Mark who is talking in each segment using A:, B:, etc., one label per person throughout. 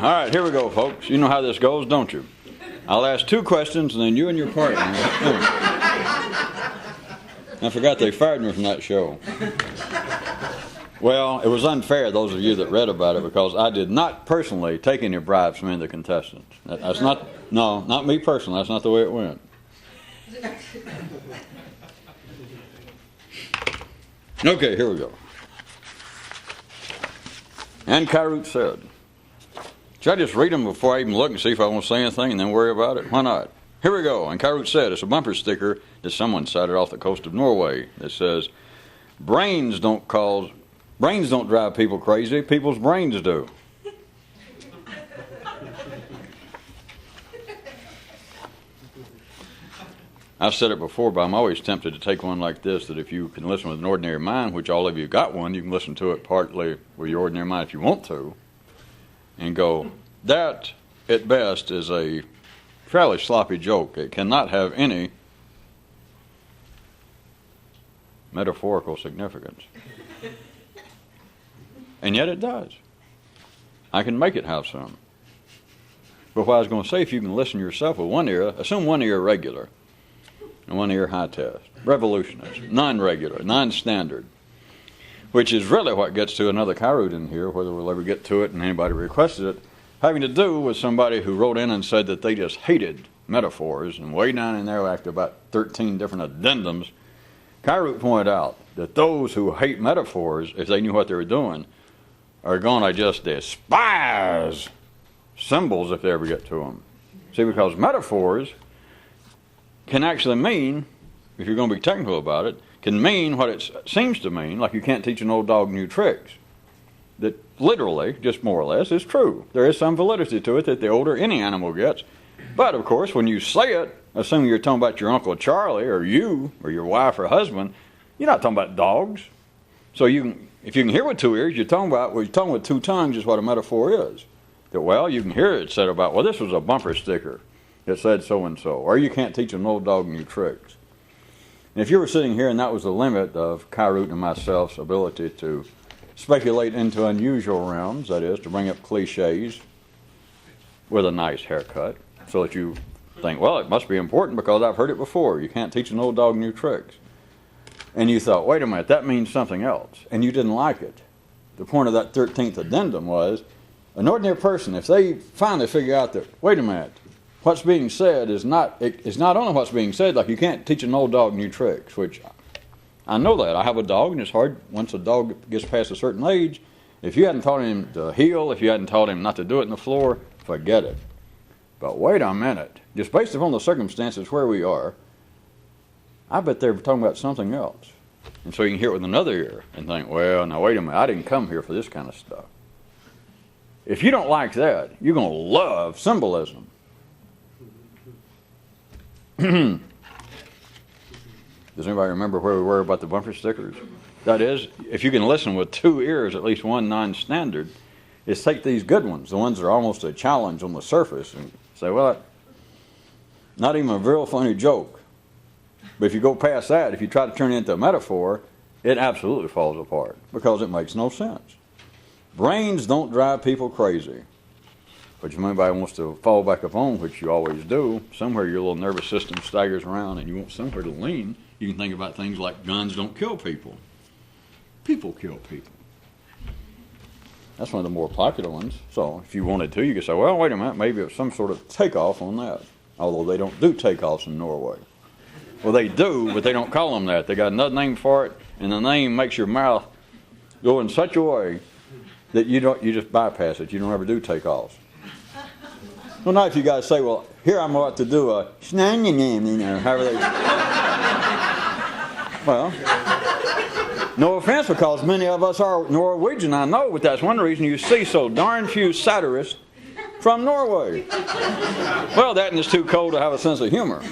A: All right, here we go, folks. You know how this goes, don't you? I'll ask 2 questions, and then you and your partner. I forgot they fired me from that show. Well, it was unfair, those of you that read about it, because I did not personally take any bribes from any of the contestants. That's not, no, not me personally. That's not the way it went. Okay, here we go. And Kyroots said, should I just read them before I even look and see if I want to say anything and then worry about it? Why not? Here we go. And Kyroots said, it's a bumper sticker that someone sighted off the coast of Norway that says, brains don't drive people crazy, people's brains do. I've said it before, but I'm always tempted to take one like this, that if you can listen with an ordinary mind, which all of you got one, you can listen to it partly with your ordinary mind if you want to, and go, that, at best, is a fairly sloppy joke. It cannot have any metaphorical significance. And yet it does. I can make it have some. But what I was going to say, if you can listen yourself with one ear, assume one ear regular and one ear high test, revolutionist, non-regular, non-standard, which is really what gets to another Kyroot in here, whether we'll ever get to it and anybody requested it, having to do with somebody who wrote in and said that they just hated metaphors, and way down in there after about 13 different addendums, Kyroot pointed out that those who hate metaphors, if they knew what they were doing, are going to just despise symbols if they ever get to them. See, because metaphors can actually mean, if you're going to be technical about it, can mean what it seems to mean, like you can't teach an old dog new tricks. That literally, just more or less, is true. There is some validity to it that the older any animal gets. But, of course, when you say it, assuming you're talking about your Uncle Charlie or you or your wife or husband, you're not talking about dogs. So if you can hear with 2 ears, you're talking with 2 tongues is what a metaphor is. That, well, you can hear it said about, well, this was a bumper sticker that said so-and-so. Or you can't teach an old dog new tricks. And if you were sitting here and that was the limit of Kyroot and myself's ability to speculate into unusual realms, that is, to bring up cliches with a nice haircut, so that you think, well, it must be important because I've heard it before. You can't teach an old dog new tricks. And you thought, wait a minute, that means something else. And you didn't like it. The point of that 13th addendum was, an ordinary person, if they finally figure out that, wait a minute, what's being said is not only what's being said, like you can't teach an old dog new tricks, which I know that. I have a dog, and it's hard once a dog gets past a certain age. If you hadn't taught him to heel, if you hadn't taught him not to do it in the floor, forget it. But wait a minute. Just based upon the circumstances where we are, I bet they're talking about something else. And so you can hear it with another ear and think, well, now wait a minute, I didn't come here for this kind of stuff. If you don't like that, you're going to love symbolism. Does anybody remember where we were about the bumper stickers? That is, if you can listen with 2 ears, at least one non-standard, is take these good ones, the ones that are almost a challenge on the surface, and say, well, not even a real funny joke. But if you go past that, if you try to turn it into a metaphor, it absolutely falls apart because it makes no sense. Brains don't drive people crazy. But if anybody wants to fall back upon, which you always do, somewhere your little nervous system staggers around and you want somewhere to lean, you can think about things like guns don't kill people. People kill people. That's one of the more popular ones. So if you wanted to, you could say, well, wait a minute, maybe it's some sort of takeoff on that. Although they don't do takeoffs in Norway. Well, they do, but they don't call them that. They got another name for it, and the name makes your mouth go in such a way that you just bypass it. You don't ever do takeoffs. Well, now if you guys say, well, here I'm about to do a however they... Well, no offense, because many of us are Norwegian, I know, but that's one reason you see so darn few satirists from Norway. Well, that and it's too cold to have a sense of humor.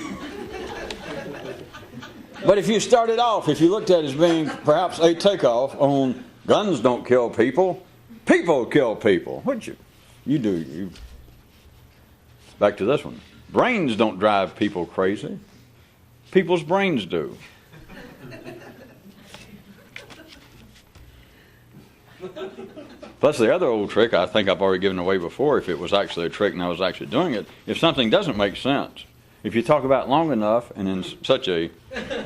A: But if you started off, if you looked at it as being perhaps a takeoff on guns don't kill people, people kill people. What'd you do? Back to this one. Brains don't drive people crazy. People's brains do. Plus the other old trick, I think I've already given away before, if it was actually a trick and I was actually doing it, if something doesn't make sense, if you talk about it long enough and in such a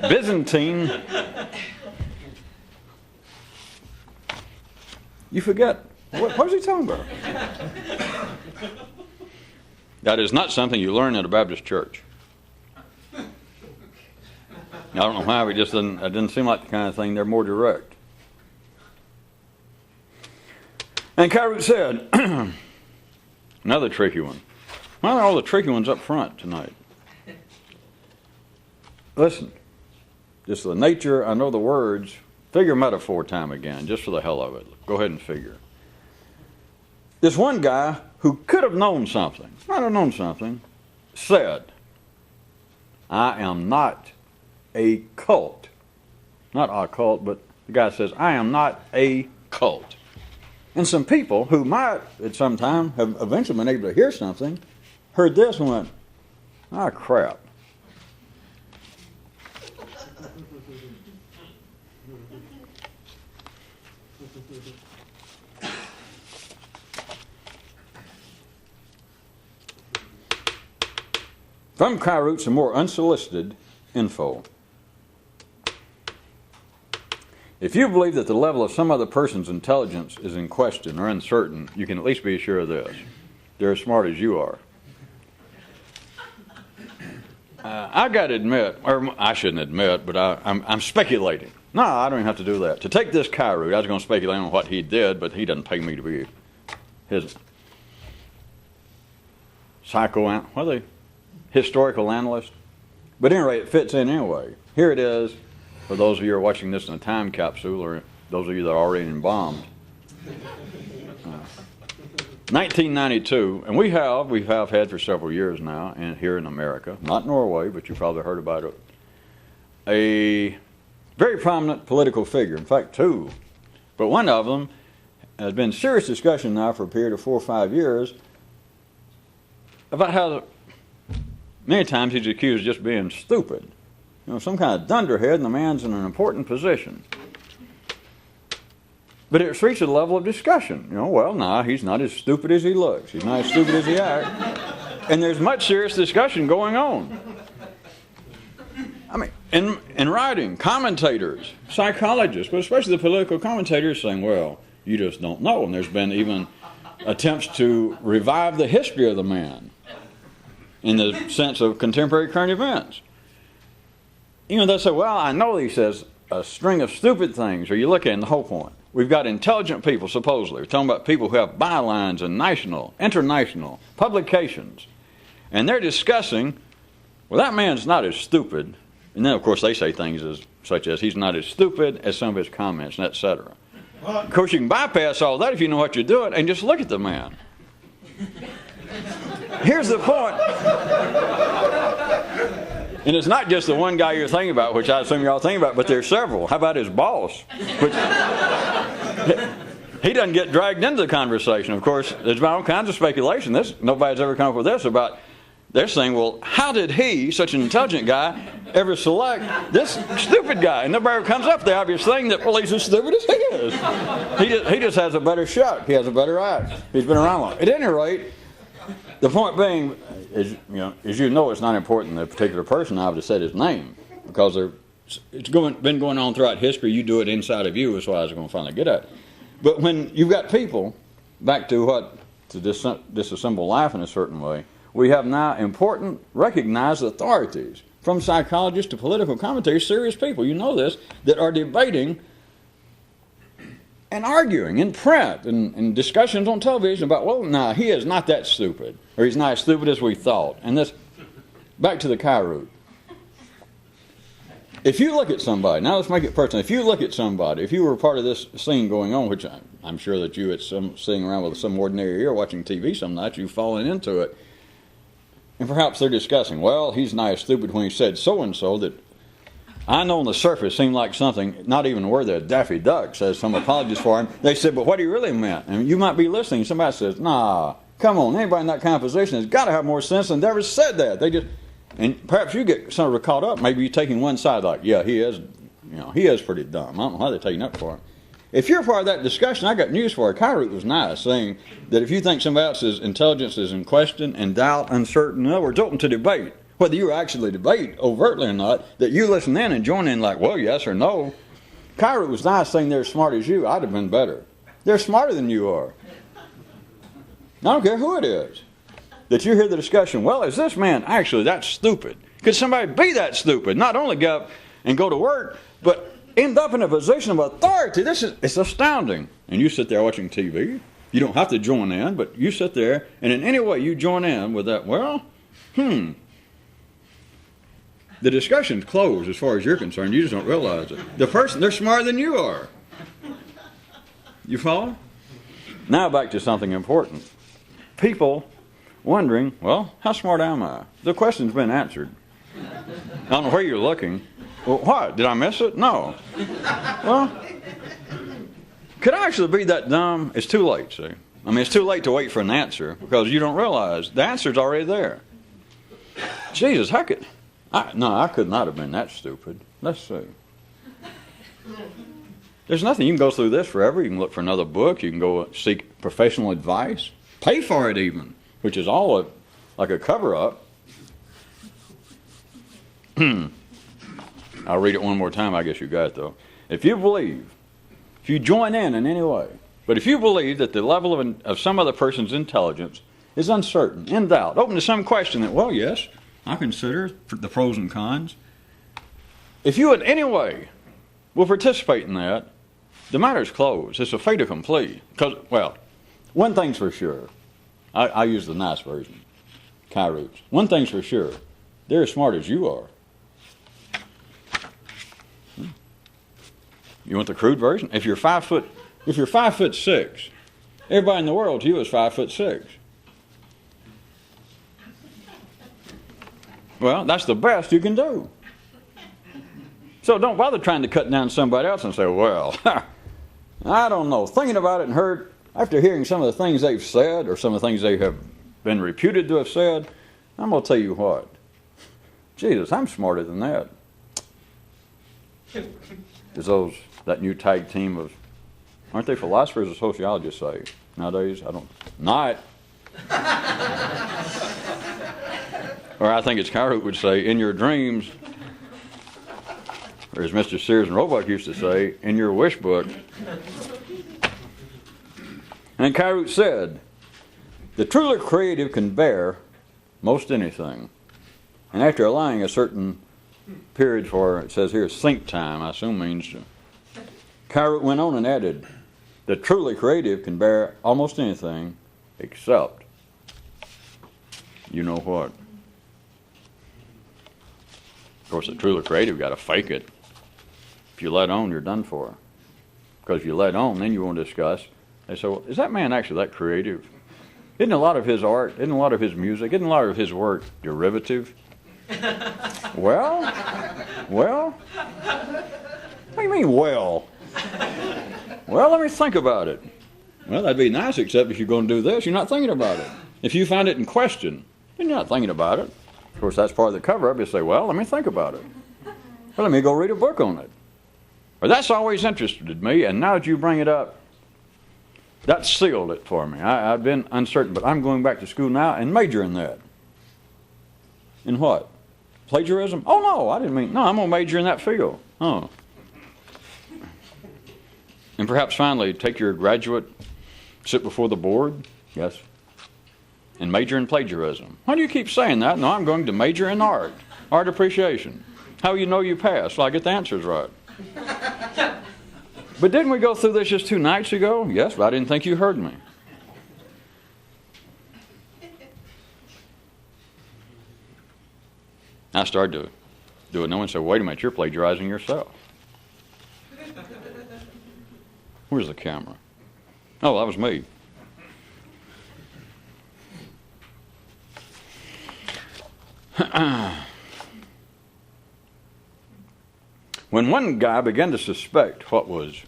A: Byzantine, you forget. What was he talking about? That is not something you learn in a Baptist church. I don't know why, it didn't seem like the kind of thing. They're more direct. And Kyroots said, another tricky one. Why are all the tricky ones up front tonight? Listen, just the nature, I know the words, figure metaphor time again, just for the hell of it. Go ahead and figure. This one guy who could have known something, might have known something, said, I am not a cult. Not a cult, but the guy says, I am not a cult. And some people who might at some time have eventually been able to hear something, heard this and went, ah, crap. From Kyroots, some more unsolicited info. If you believe that the level of some other person's intelligence is in question or uncertain, you can at least be sure of this. They're as smart as you are. I got to admit, or I shouldn't admit, but I'm speculating. No, I don't even have to do that. To take this Kyroot, I was going to speculate on what he did, but he doesn't pay me to be his historical analyst. But at any rate, it fits in anyway. Here it is, for those of you who are watching this in a time capsule, or those of you that are already embalmed. 1992, and we have had for several years now, and here in America, not Norway, but you probably heard about it, a very prominent political figure, in fact two, but one of them has been serious discussion now for a period of 4 or 5 years about how many times he's accused of just being stupid. You know, some kind of dunderhead, and the man's in an important position. But it's reached a level of discussion. You know, well, nah, he's not as stupid as he looks. He's not as stupid as he acts. And there's much serious discussion going on. I mean, in writing, commentators, psychologists, but especially the political commentators saying, well, you just don't know. And there's been even attempts to revive the history of the man in the sense of contemporary current events. You know, they'll say, well, I know he says a string of stupid things, or you look at it, the whole point. We've got intelligent people, supposedly. We're talking about people who have bylines in national, international publications. And they're discussing, well, that man's not as stupid. And then, of course, they say things such as he's not as stupid as some of his comments, and et cetera. Of course, you can bypass all that if you know what you're doing and just look at the man. Here's the point. And it's not just the one guy you're thinking about, which I assume you're all thinking about, but there's several. How about his boss? Which, he doesn't get dragged into the conversation. Of course, there's been all kinds of speculation. Nobody's ever come up with this about, they're saying, well, how did he, such an intelligent guy, ever select this stupid guy? And nobody ever comes up with the obvious thing that, well, he's as stupid as he is. He just has a better shot. He has a better act. He's been around long. At any rate, the point being, as you know, it's not important that a particular person I would have said his name, because it's been going on throughout history. You do it inside of you is what I was going to finally get at. But when you've got people, back to disassemble life in a certain way, we have now important, recognized authorities, from psychologists to political commentators, serious people, you know this, that are debating and arguing in print and discussions on television about, well, no, he is not that stupid, or he's not as stupid as we thought. And this, back to the Kyroot. If you look at somebody, now let's make it personal. If you look at somebody, if you were part of this scene going on, which I'm sure that you, sitting around with some ordinary ear watching TV some nights, you've fallen into it, and perhaps they're discussing, well, he's not as stupid when he said so-and-so, that I know on the surface seemed like something, not even worthy of Daffy Duck, says some apologies for him. They said, but what he really meant, and you might be listening, somebody says, nah, come on, anybody in that kind of position has got to have more sense than they ever said that. And perhaps you get sort of caught up, maybe you're taking one side like, yeah, he is pretty dumb. I don't know why they're taking up for him. If you're part of that discussion, I got news for you. Kyroot was nice, saying that if you think somebody else's intelligence is in question, in doubt, uncertain, in other words, open to debate, whether you actually debate overtly or not, that you listen in and join in like, well, yes or no. Kyroot was nice, saying they're as smart as you. I'd have been better. They're smarter than you are. I don't care who it is. That you hear the discussion, well, is this man actually that stupid? Could somebody be that stupid? Not only get up and go to work, but end up in a position of authority. It's astounding. And you sit there watching TV. You don't have to join in, but you sit there, and in any way you join in with that, well, the discussion's closed as far as you're concerned. You just don't realize it. The person, they're smarter than you are. You follow? Now back to something important. People wondering, well, how smart am I? The question's been answered. I don't know where you're looking. Well, what? Did I miss it? No. Well, could I actually be that dumb? It's too late, see. I mean, it's too late to wait for an answer because you don't realize the answer's already there. Jesus, how could... I could not have been that stupid. Let's see. There's nothing. You can go through this forever. You can look for another book. You can go seek professional advice. Pay for it even, which is all like a cover-up. I'll read it one more time. I guess you got it, though. If you believe, if you join in any way, but if you believe that the level of some other person's intelligence is uncertain, in doubt, open to some question that, well, yes, I consider the pros and cons. If you in any way will participate in that, the matter's closed. It's a fait accompli. Because, well, one thing's for sure. I use the nice version, Kyroots. One thing's for sure. They're as smart as you are. You want the crude version? If you're 5'6", everybody in the world to you is 5'6". Well, that's the best you can do. So don't bother trying to cut down somebody else and say, well, I don't know. Thinking about it and after hearing some of the things they've said or some of the things they have been reputed to have said, I'm going to tell you what. Jesus, I'm smarter than that. Is that new tag team of, aren't they philosophers or sociologists say nowadays? Not. Or I think it's Kyroot would say, in your dreams, or as Mr. Sears and Roebuck used to say, in your wish book. And Kyroots said, the truly creative can bear most anything. And after allowing a certain period for, it says here, think time, I assume means, Kyroots went on and added, the truly creative can bear almost anything except, you know what? Of course, the truly creative got to fake it. If you let on, you're done for. Because if you let on, then you want to discuss. They say, well, is that man actually that creative? Isn't a lot of his art, isn't a lot of his music, isn't a lot of his work derivative? Well, what do you mean, well? Well, let me think about it. Well, that'd be nice, except if you're going to do this, you're not thinking about it. If you find it in question, then you're not thinking about it. Of course, that's part of the cover-up. You say, well, let me think about it. Well, let me go read a book on it. Or that's always interested me, and now that you bring it up, that sealed it for me. I've been uncertain, but I'm going back to school now and major in that. In what? Plagiarism? Oh, no, I didn't mean, no, I'm going to major in that field. Oh. And perhaps finally take your graduate, sit before the board, yes, and major in plagiarism. Why do you keep saying that? No, I'm going to major in art appreciation. How you know you passed? Well, I get the answers right. But didn't we go through this just 2 nights ago? Yes, but I didn't think you heard me. I started to do it. No one said, wait a minute, you're plagiarizing yourself. Where's the camera? Oh, that was me. When one guy began to suspect what was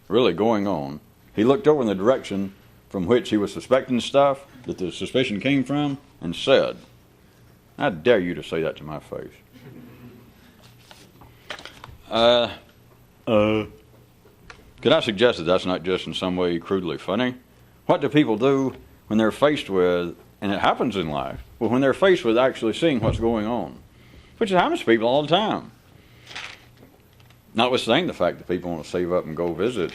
A: really going on, he looked over in the direction from which he was suspecting stuff that the suspicion came from and said, I dare you to say that to my face. Could I suggest that that's not just in some way crudely funny? What do people do when they're faced with, and it happens in life, but when they're faced with actually seeing what's going on? Which happens to people all the time. Notwithstanding the fact that people want to save up and go visit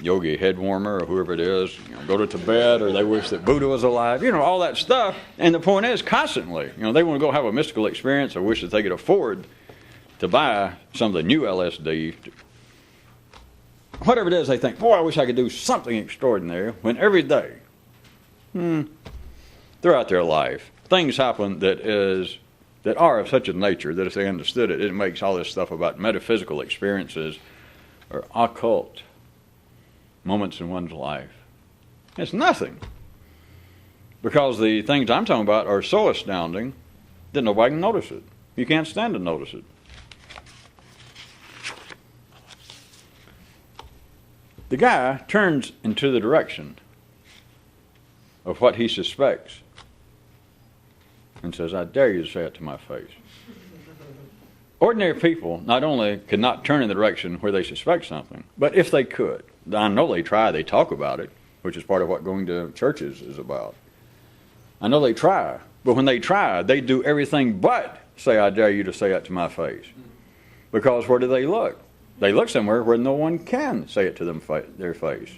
A: Yogi Headwarmer or whoever it is, go to Tibet, or they wish that Buddha was alive, all that stuff. And the point is, constantly, they want to go have a mystical experience or wish that they could afford to buy some of the new LSD. Whatever it is, they think, boy, I wish I could do something extraordinary, when every day, throughout their life, things happen that are of such a nature that if they understood it, it makes all this stuff about metaphysical experiences or occult moments in one's life. It's nothing. Because the things I'm talking about are so astounding that nobody can notice it. You can't stand to notice it. The guy turns into the direction of what he suspects and says, I dare you to say it to my face. Ordinary people not only cannot turn in the direction where they suspect something, but if they could, I know they try, they talk about it, which is part of what going to churches is about. I know they try, but when they try, they do everything but say, I dare you to say it to my face. Because where do they look? They look somewhere where no one can say it to their face.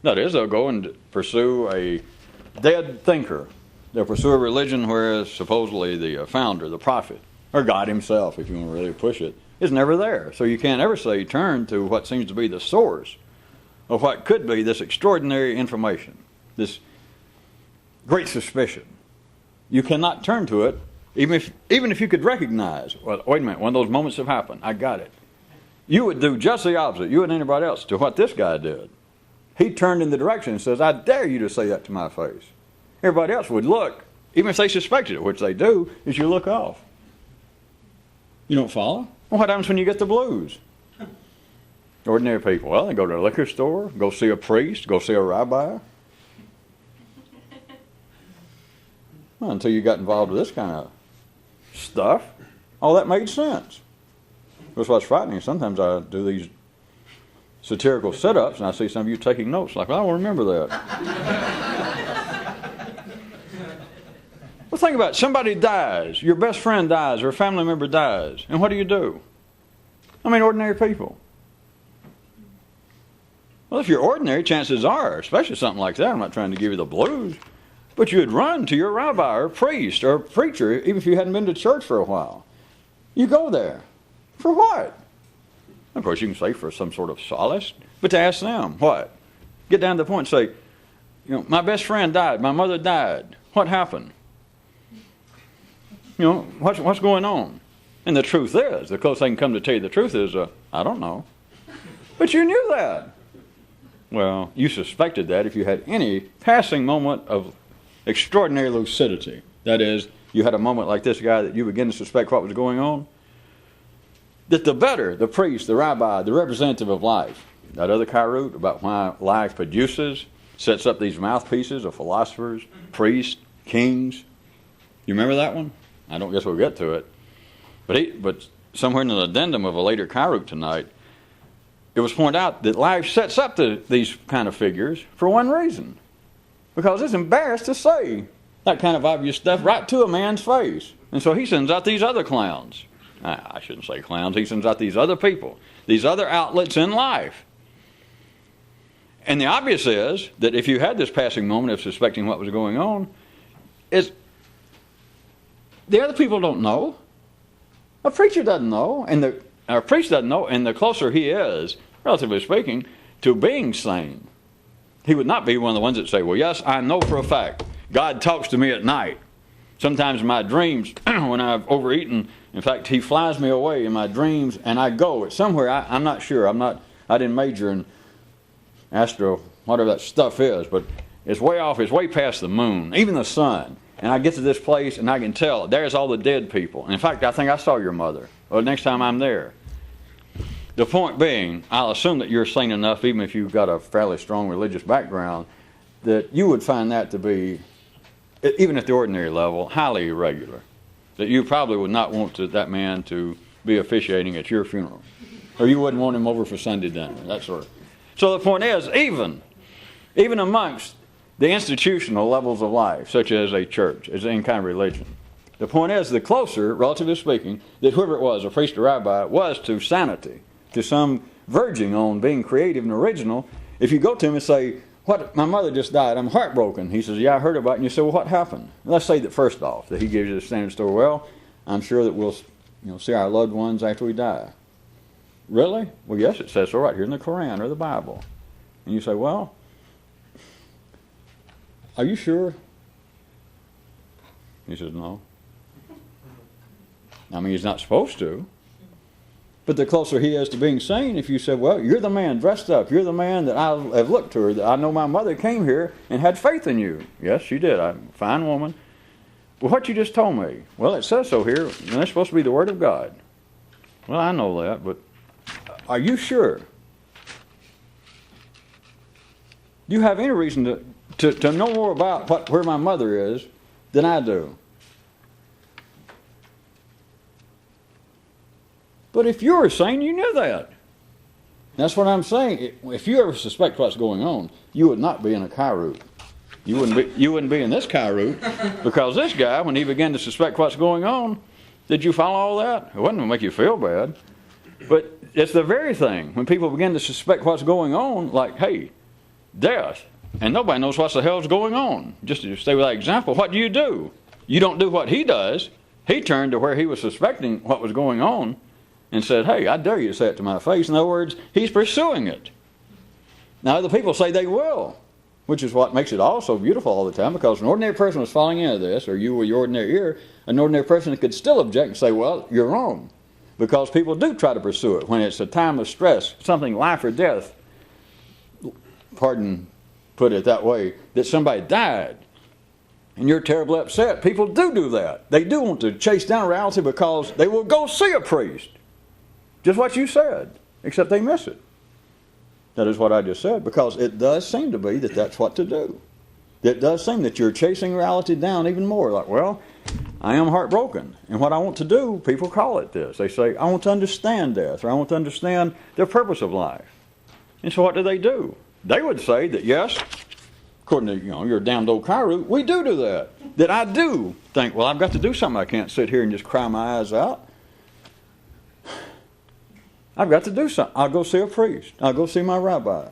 A: That is, they'll go and pursue a dead thinker. They'll pursue a religion where supposedly the founder, the prophet, or God himself, if you want to really push it, is never there. So you can't ever say turn to what seems to be the source of what could be this extraordinary information, this great suspicion. You cannot turn to it, even if you could recognize, well, wait a minute, one of those moments have happened, I got it. You would do just the opposite, you and anybody else, to what this guy did. He turned in the direction and says, I dare you to say that to my face. Everybody else would look, even if they suspected it, which they do, is you look off. You don't follow? Well, what happens when you get the blues? Ordinary people, well, they go to a liquor store, go see a priest, go see a rabbi. Well, until you got involved with this kind of stuff, all that made sense. That's what's frightening. Sometimes I do these satirical sit-ups, and I see some of you taking notes, like, well, I don't remember that. Well, think about it. Somebody dies, your best friend dies, or a family member dies, and what do? I mean, ordinary people. Well, if you're ordinary, chances are, especially something like that, I'm not trying to give you the blues, but you would run to your rabbi or priest or preacher, even if you hadn't been to church for a while. You go there. For what? Of course, you can say for some sort of solace, but to ask them, what? Get down to the point and say, my best friend died, my mother died. What happened? What's going on? And the truth is, the closest I can come to tell you the truth is, I don't know. But you knew that. Well, you suspected that if you had any passing moment of extraordinary lucidity. That is, you had a moment like this guy that you begin to suspect what was going on. That the better, the priest, the rabbi, the representative of life, that other Kyroot about why life produces, sets up these mouthpieces of philosophers, priests, kings. You remember that one? I don't guess we'll get to it. But somewhere in an addendum of a later Kyroot tonight, it was pointed out that life sets up these kind of figures for one reason. Because it's embarrassed to say that kind of obvious stuff right to a man's face. And so he sends out these other clowns. I shouldn't say clowns. He sends out these other people, these other outlets in life. And the obvious is that if you had this passing moment of suspecting what was going on, is the other people don't know. A preacher doesn't know, and a priest doesn't know, and the closer he is, relatively speaking, to being sane, he would not be one of the ones that say, well, yes, I know for a fact, God talks to me at night. Sometimes in my dreams, when I've overeaten, in fact, he flies me away in my dreams, and I go. It's somewhere, I'm not sure. I didn't major in astro, whatever that stuff is, but it's way off. It's way past the moon, even the sun. And I get to this place, and I can tell, there's all the dead people. And in fact, I think I saw your mother. Well, next time I'm there. The point being, I'll assume that you're sane enough, even if you've got a fairly strong religious background, that you would find that to be, even at the ordinary level, highly irregular. That you probably would not want that man to be officiating at your funeral. Or you wouldn't want him over for Sunday dinner, that sort of. So the point is, even amongst the institutional levels of life, such as a church, as any kind of religion, the point is, the closer, relatively speaking, that whoever it was, a priest or rabbi, was to sanity, to some verging on being creative and original, if you go to him and say, "What? My mother just died. I'm heartbroken." He says, "Yeah, I heard about it." And you say, "Well, what happened?" And let's say that first off, that he gives you the standard story. "Well, I'm sure that we'll, see our loved ones after we die." "Really?" "Well, yes, it says so right here in the Quran or the Bible." And you say, "Well, are you sure?" He says, "No." I mean, he's not supposed to. But the closer he is to being sane, if you say, "Well, you're the man dressed up. You're the man that I have looked to her, that I know my mother came here and had faith in you." "Yes, she did. I'm a fine woman." "Well, what you just told me?" "Well, it says so here, and that's supposed to be the Word of God." "Well, I know that, but are you sure? Do you have any reason to know more about where my mother is than I do?" But if you were sane, you knew that. That's what I'm saying. If you ever suspect what's going on, you would not be in a Kyroot. You wouldn't be in this Kyroot, because this guy, when he began to suspect what's going on, did you follow all that? It wasn't going to make you feel bad. But it's the very thing, when people begin to suspect what's going on, like, hey, death, and nobody knows what the hell's going on. Just to stay with that example, what do? You don't do what he does. He turned to where he was suspecting what was going on and said, "Hey, I dare you to say it to my face." In other words, he's pursuing it. Now, other people say they will, which is what makes it all so beautiful all the time, because an ordinary person was falling into this, or you were your ordinary ear, an ordinary person could still object and say, "Well, you're wrong," because people do try to pursue it when it's a time of stress, something life or death, put it that way, that somebody died, and you're terribly upset. People do that. They do want to chase down reality, because they will go see a priest. Just what you said, except they miss it. That is what I just said, because it does seem to be that that's what to do. It does seem that you're chasing reality down even more. Like, well, I am heartbroken, and what I want to do, people call it this. They say, I want to understand death, or I want to understand the purpose of life. And so what do? They would say that, yes, according to your damned old Kyroot, we do that. That I do think, well, I've got to do something. I can't sit here and just cry my eyes out. I've got to do something. I'll go see a priest. I'll go see my rabbi.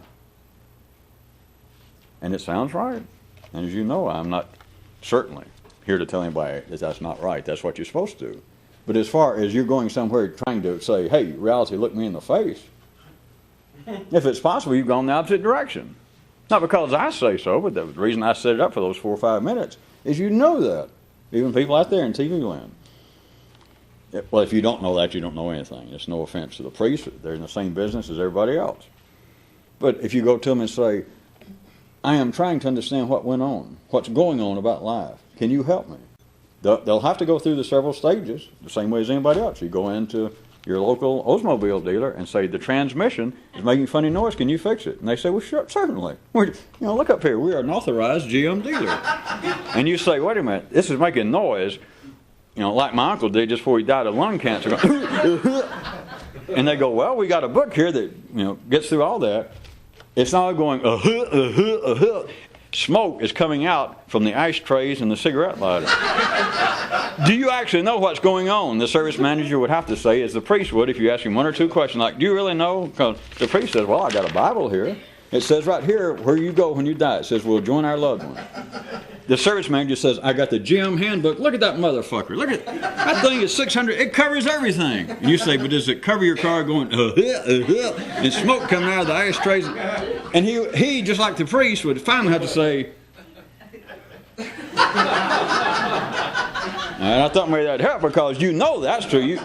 A: And it sounds right. And as you know, I'm not certainly here to tell anybody that that's not right. That's what you're supposed to do. But as far as you're going somewhere trying to say, hey, reality, look me in the face, if it's possible, you've gone the opposite direction. Not because I say so, but the reason I set it up for those 4 or 5 minutes is you know that. Even people out there in TV land. Well, if you don't know that, you don't know anything. It's no offense to the priests. They're in the same business as everybody else. But if you go to them and say, I am trying to understand what went on, what's going on about life, can you help me? They'll have to go through the several stages, the same way as anybody else. You go into your local Oldsmobile dealer and say, the transmission is making funny noise, can you fix it? And they say, well, sure, certainly. Look up here, we are an authorized GM dealer. And you say, wait a minute, this is making noise, like my uncle did just before he died of lung cancer. And they go, well, we got a book here that gets through all that. It's not going, Smoke is coming out from the ashtrays and the cigarette lighter. Do you actually know what's going on? The service manager would have to say, as the priest would, if you ask him 1 or 2 questions, like, do you really know? Because the priest says, well, I got a Bible here. It says right here where you go when you die. It says, we'll join our loved one. The service manager says, I got the GM handbook. Look at that motherfucker. Look at that thing is 600. It covers everything. And you say, but does it cover your car going, and smoke coming out of the ashtrays? And he just like the priest, would finally have to say, and I thought maybe that'd help, because that's true.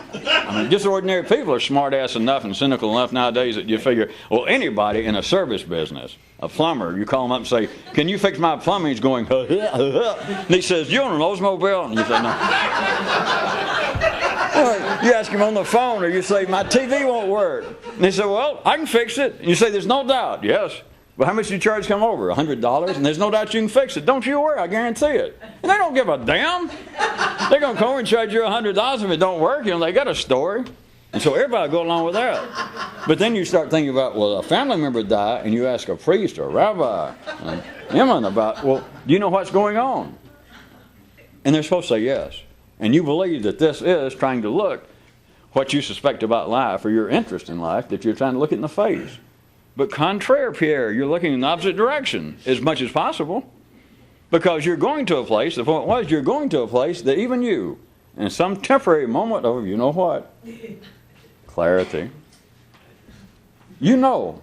A: Just ordinary people are smart-ass enough and cynical enough nowadays that you figure, well, anybody in a service business, a plumber, you call him up and say, can you fix my plumbing? He's going, and he says, you on an Oldsmobile? And you say, no. Well, you ask him on the phone, or you say, my TV won't work. And he said, well, I can fix it. And you say, there's no doubt. Yes. Well, how much do you charge come over? $100? And there's no doubt you can fix it. Don't you worry, I guarantee it. And they don't give a damn. They're going to come over and charge you $100 if it don't work. They got a story. And so everybody go along with that. But then you start thinking about, well, a family member died, and you ask a priest or a rabbi, an imam about, well, do you know what's going on? And they're supposed to say yes. And you believe that this is trying to look what you suspect about life or your interest in life, that you're trying to look it in the face. But contraire, Pierre, you're looking in the opposite direction as much as possible. Because you're going to a place, the point was you're going to a place that even you, in some temporary moment of, you know what? Clarity. You know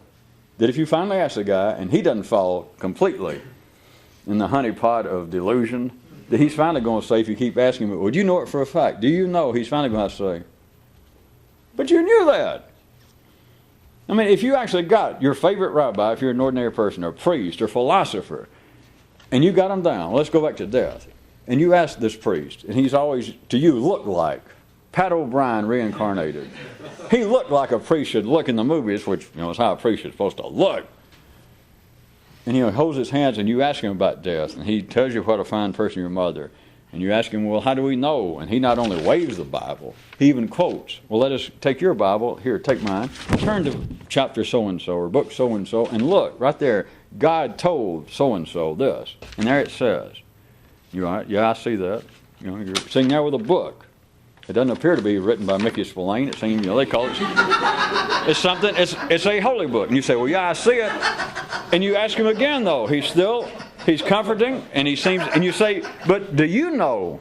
A: that if you finally ask the guy and he doesn't fall completely in the honeypot of delusion, that he's finally going to say, if you keep asking him, well, do you know it for a fact? Do you know? He's finally going to say, but you knew that. I mean, if you actually got your favorite rabbi, if you're an ordinary person, or priest, or philosopher, and you got him down, let's go back to death, and you ask this priest, and he's always, to you, looked like Pat O'Brien reincarnated. He looked like a priest should look in the movies, which is how a priest is supposed to look. And he holds his hands, and you ask him about death, and he tells you what a fine person your mother. And you ask him, well, how do we know? And he not only waves the Bible, he even quotes. Well, let us take your Bible. Here, take mine. Turn to chapter so-and-so or book so-and-so, and look, right there, God told so-and-so this. And there it says. You all right? Yeah, I see that. You're sitting there with a book. It doesn't appear to be written by Mickey Spillane. It seems, they call it. It's something. It's a holy book. And you say, well, yeah, I see it. And you ask him again, though. He's comforting, and he seems. And you say, but do you know?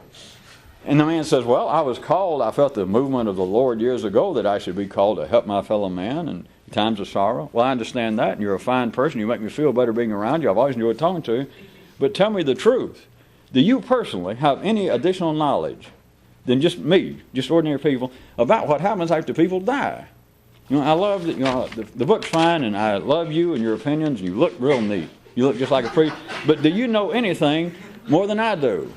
A: And the man says, well, I was called. I felt the movement of the Lord years ago that I should be called to help my fellow man in times of sorrow. Well, I understand that, and you're a fine person. You make me feel better being around you. I've always enjoyed talking to you. But tell me the truth. Do you personally have any additional knowledge than just me, just ordinary people, about what happens after people die? I love that, the book's fine, and I love you and your opinions, and you look real neat. You look just like a priest. But do you know anything more than I do?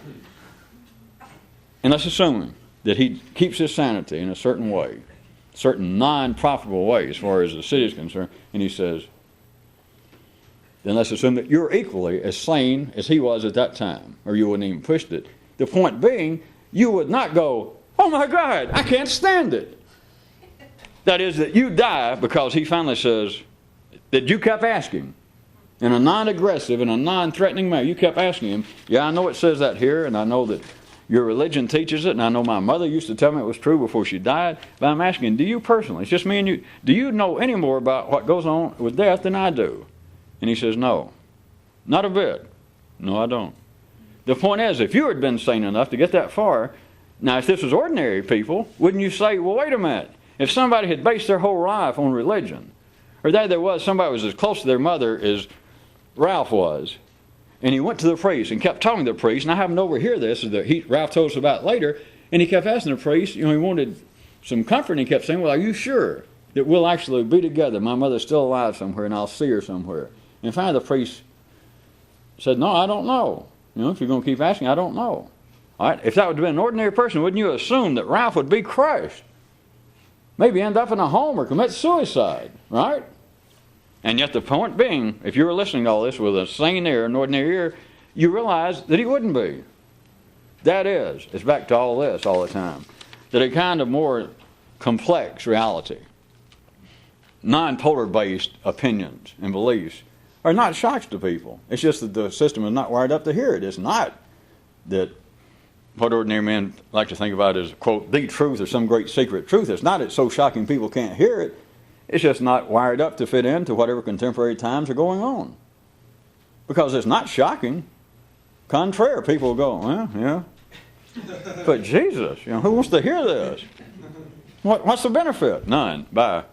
A: And let's assume that he keeps his sanity in a certain way, certain non-profitable way as far as the city is concerned, and he says, then let's assume that you're equally as sane as he was at that time, or you wouldn't even push it. The point being, you would not go, oh my God, I can't stand it. That is, that you die because he finally says that you kept asking in a non-aggressive and a non-threatening manner. You kept asking him, yeah, I know it says that here, and I know that your religion teaches it, and I know my mother used to tell me it was true before she died, but I'm asking, do you personally, it's just me and you, do you know any more about what goes on with death than I do? And he says, no, not a bit. No, I don't. The point is, if you had been sane enough to get that far, now if this was ordinary people, wouldn't you say, well, wait a minute, if somebody had based their whole life on religion, or there was somebody was as close to their mother as Ralph was, and he went to the priest and kept talking to the priest, and I happened to overhear this, Ralph told us about later, and he kept asking the priest, he wanted some comfort, and he kept saying, well, are you sure that we'll actually be together? My mother's still alive somewhere, and I'll see her somewhere. And finally the priest said, no, I don't know. If you're going to keep asking, I don't know. All right, if that would have been an ordinary person, wouldn't you assume that Ralph would be crushed? Maybe end up in a home or commit suicide, right? And yet the point being, if you were listening to all this with a sane ear, an ordinary ear, you realize that he wouldn't be. That is, it's back to all this all the time, that a kind of more complex reality, non-polar based opinions and beliefs are not shocks to people. It's just that the system is not wired up to hear it. It's not that what ordinary men like to think about as, quote, the truth or some great secret truth. It's not it's so shocking people can't hear it. It's just not wired up to fit into whatever contemporary times are going on. Because it's not shocking. Contrary, people go, well, yeah. But Jesus, who wants to hear this? What's the benefit? None. Bye.